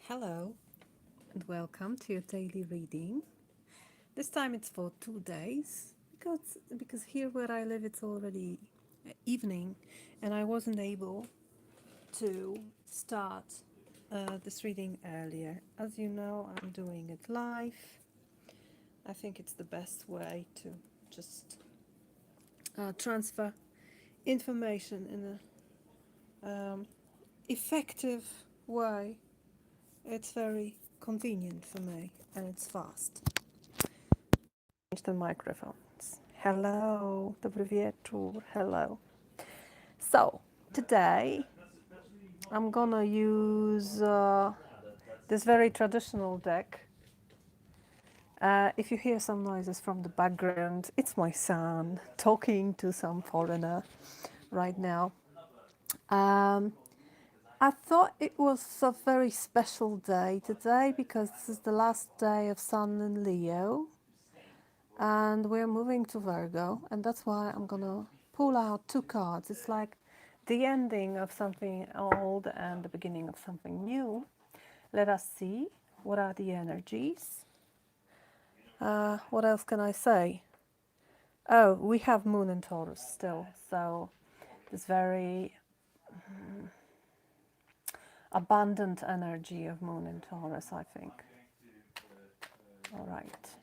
Hello and welcome to your daily reading. This time it's for 2 days because here where I live it's already evening and I wasn't able to start this reading earlier. As you know, I'm doing it live. I think it's the best way to just transfer information in a effective way. It's very convenient for me and it's fast. Change the microphones. Hello, dobry wieczór. Hello. So, today I'm gonna use this very traditional deck. If you hear some noises from the background, it's my son talking to some foreigner right now. I thought it was a very special day today because this is the last day of Sun in Leo and we're moving to Virgo, and that's why I'm gonna pull out two cards. It's like the ending of something old and the beginning of something new. Let us see what are the energies. What else can I say? Oh, we have Moon in Taurus still, so this very abundant energy of Moon in Taurus, I think. All right.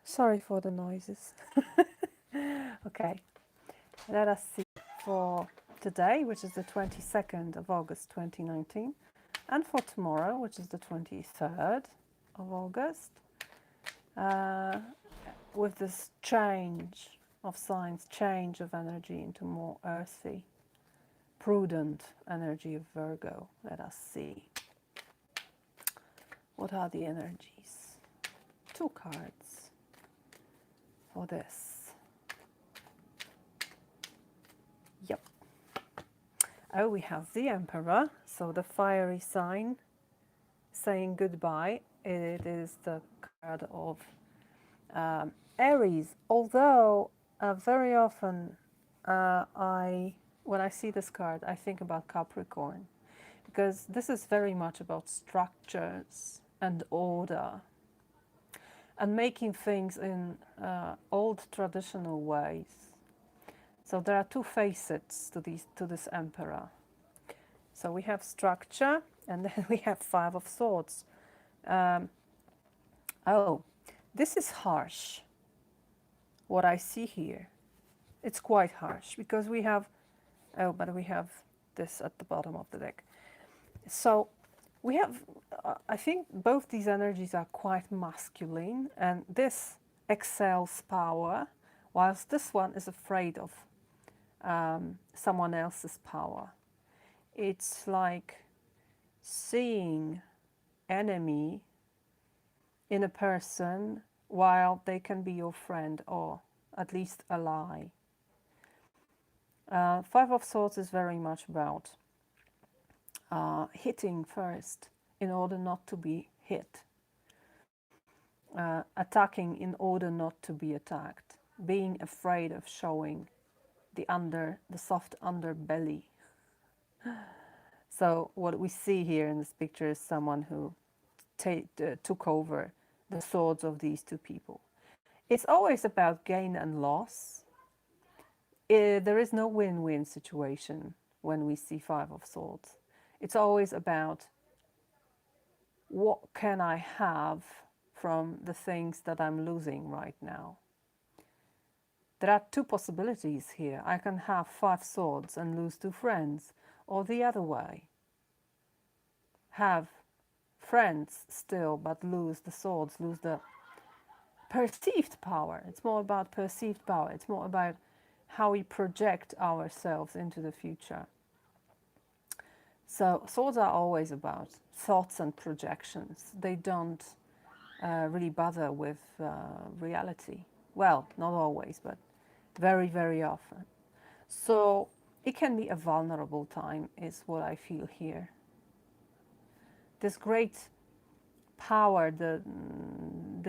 Sorry for the noises. Okay, let us see for today, which is the 22nd of August 2019, and for tomorrow, which is the 23rd of August, with this change of signs, change of energy into more earthy, prudent energy of Virgo. Let us see. What are the energies? Two cards for this. Yep. Oh, we have the Emperor, so the fiery sign saying goodbye. It is the card of Aries, although very often when I see this card, I think about Capricorn, because this is very much about structures and order and making things in old traditional ways. So there are two facets to this Emperor. So we have structure, and then we have Five of Swords. Oh, this is harsh. What I see here, it's quite harsh because we have, but we have this at the bottom of the deck. So we have, I think both these energies are quite masculine, and this excels power, whilst this one is afraid of someone else's power. It's like seeing enemy in a person while they can be your friend or at least ally. Five of Swords is very much about hitting first in order not to be hit, attacking in order not to be attacked, being afraid of showing the soft underbelly. So what we see here in this picture is someone who took over the swords of these two people. It's always about gain and loss. There is no win-win situation when we see Five of Swords. It's always about what can I have from the things that I'm losing right now. There are two possibilities here. I can have five swords and lose two friends, or the other way. Have friends still, but lose the swords, lose the perceived power. It's more about perceived power. It's more about how we project ourselves into the future. So swords are always about thoughts and projections. They don't really bother with reality. Well, not always, but very, very often. So it can be a vulnerable time, is what I feel here. This great power, the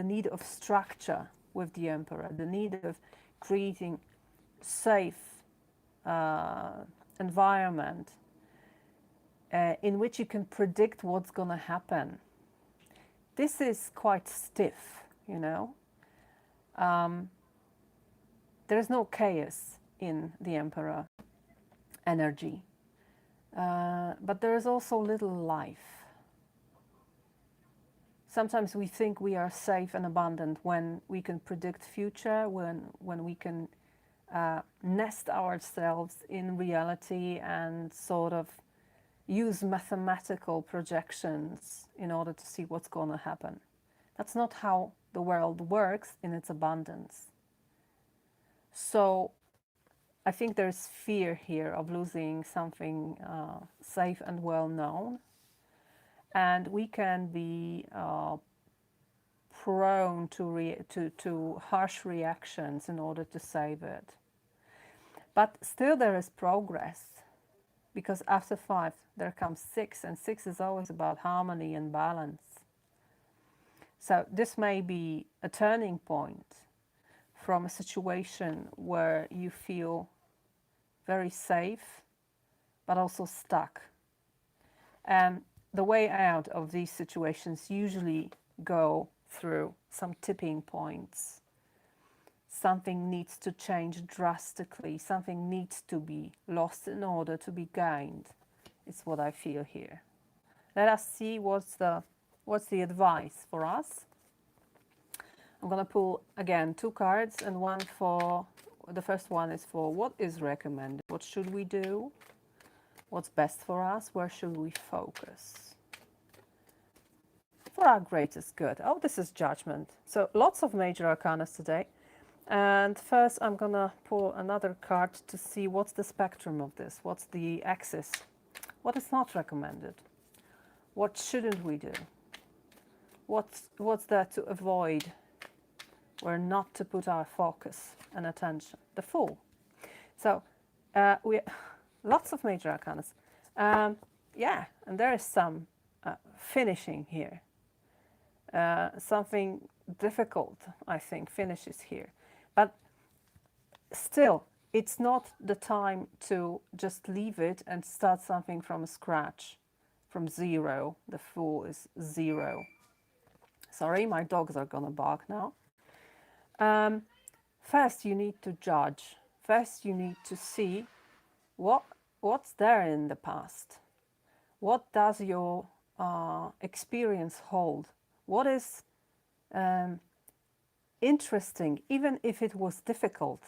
need of structure with the Emperor, the need of creating safe environment in which you can predict what's going to happen. This is quite stiff, you know. There is no chaos in the Emperor energy, but there is also little life. Sometimes we think we are safe and abundant when we can predict future, when we can nest ourselves in reality and sort of use mathematical projections in order to see what's going to happen. That's not how the world works in its abundance. So I think there's fear here of losing something safe and well known. And we can be prone to harsh reactions in order to save it. But still there is progress, because after 5 there comes 6, and 6 is always about harmony and balance. So this may be a turning point from a situation where you feel very safe but also stuck. And the way out of these situations usually go through some tipping points. Something needs to change drastically. Something needs to be lost in order to be gained. It's what I feel here. Let us see what's the advice for us. I'm going to pull again 2 cards, and one for the first one is for what is recommended. What should we do? What's best for us? Where should we focus? For our greatest good. Oh, this is judgment. So lots of major arcanas today. And first I'm going to pull another card to see what's the spectrum of this. What's the axis? What is not recommended? What shouldn't we do? What's there to avoid? Where not to put our focus and attention? The Fool. So we lots of major arcanas. Yeah, and there is some finishing here. Something difficult, I think, finishes here. But still, it's not the time to just leave it and start something from scratch, from zero. The Fool is 0. Sorry, my dogs are gonna bark now. First, you need to judge. First, you need to see what's there in the past. What does your experience hold? What is interesting, even if it was difficult?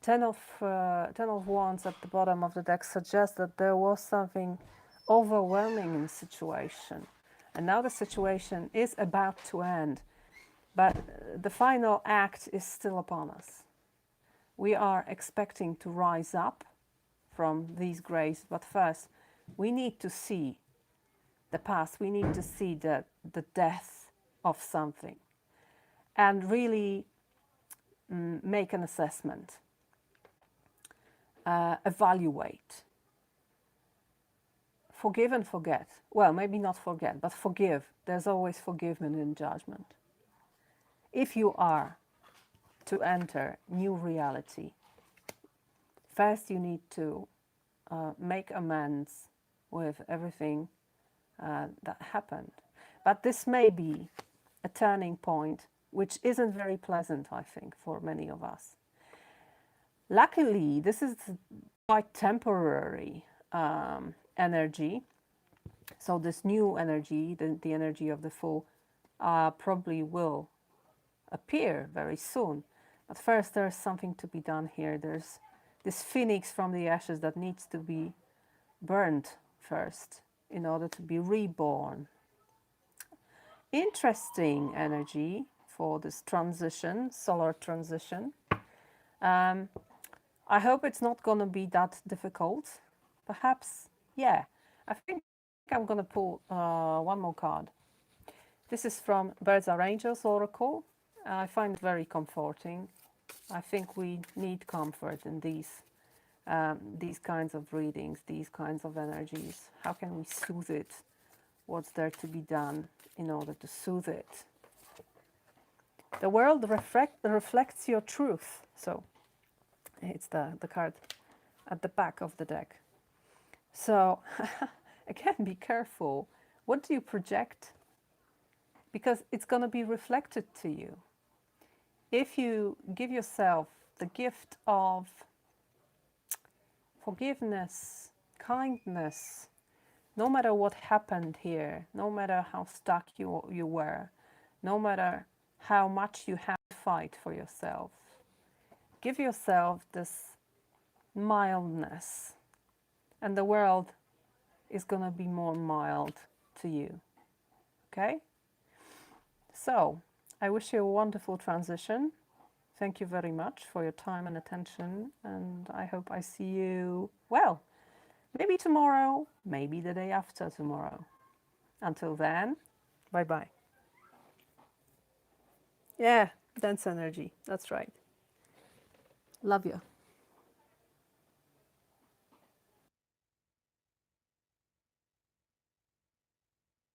10 of Wands at the bottom of the deck suggests that there was something overwhelming in the situation. And now the situation is about to end. But the final act is still upon us. We are expecting to rise up from these graves, but first we need to see the past. We need to see the death of something and really make an assessment, evaluate, forgive and forget. Well, maybe not forget, but forgive. There's always forgiveness in judgment. If you are to enter new reality, first you need to make amends with everything that happened. But this may be a turning point which isn't very pleasant, I think, for many of us. Luckily, this is quite temporary energy. So this new energy, the energy of the Fool, probably will appear very soon. But first there's something to be done here. There's this phoenix from the ashes that needs to be burned first in order to be reborn. Interesting energy for this transition, solar transition. I hope it's not going to be that difficult. Perhaps, yeah. I think I'm going to pull one more card. This is from Birds Are Angels Oracle. I find it very comforting. I think we need comfort in these kinds of readings, these kinds of energies. How can we soothe it? What's there to be done in order to soothe it? The world reflects your truth. So it's the card at the back of the deck. So again, be careful. What do you project? Because it's going to be reflected to you. If you give yourself the gift of forgiveness, kindness, no matter what happened here, no matter how stuck you were, no matter how much you had to fight for yourself, give yourself this mildness, and the world is going to be more mild to you. Okay? So, I wish you a wonderful transition. Thank you very much for your time and attention, and I hope I see you, well, maybe tomorrow, maybe the day after tomorrow. Until then, bye-bye. Yeah, dance energy. That's right. Love you.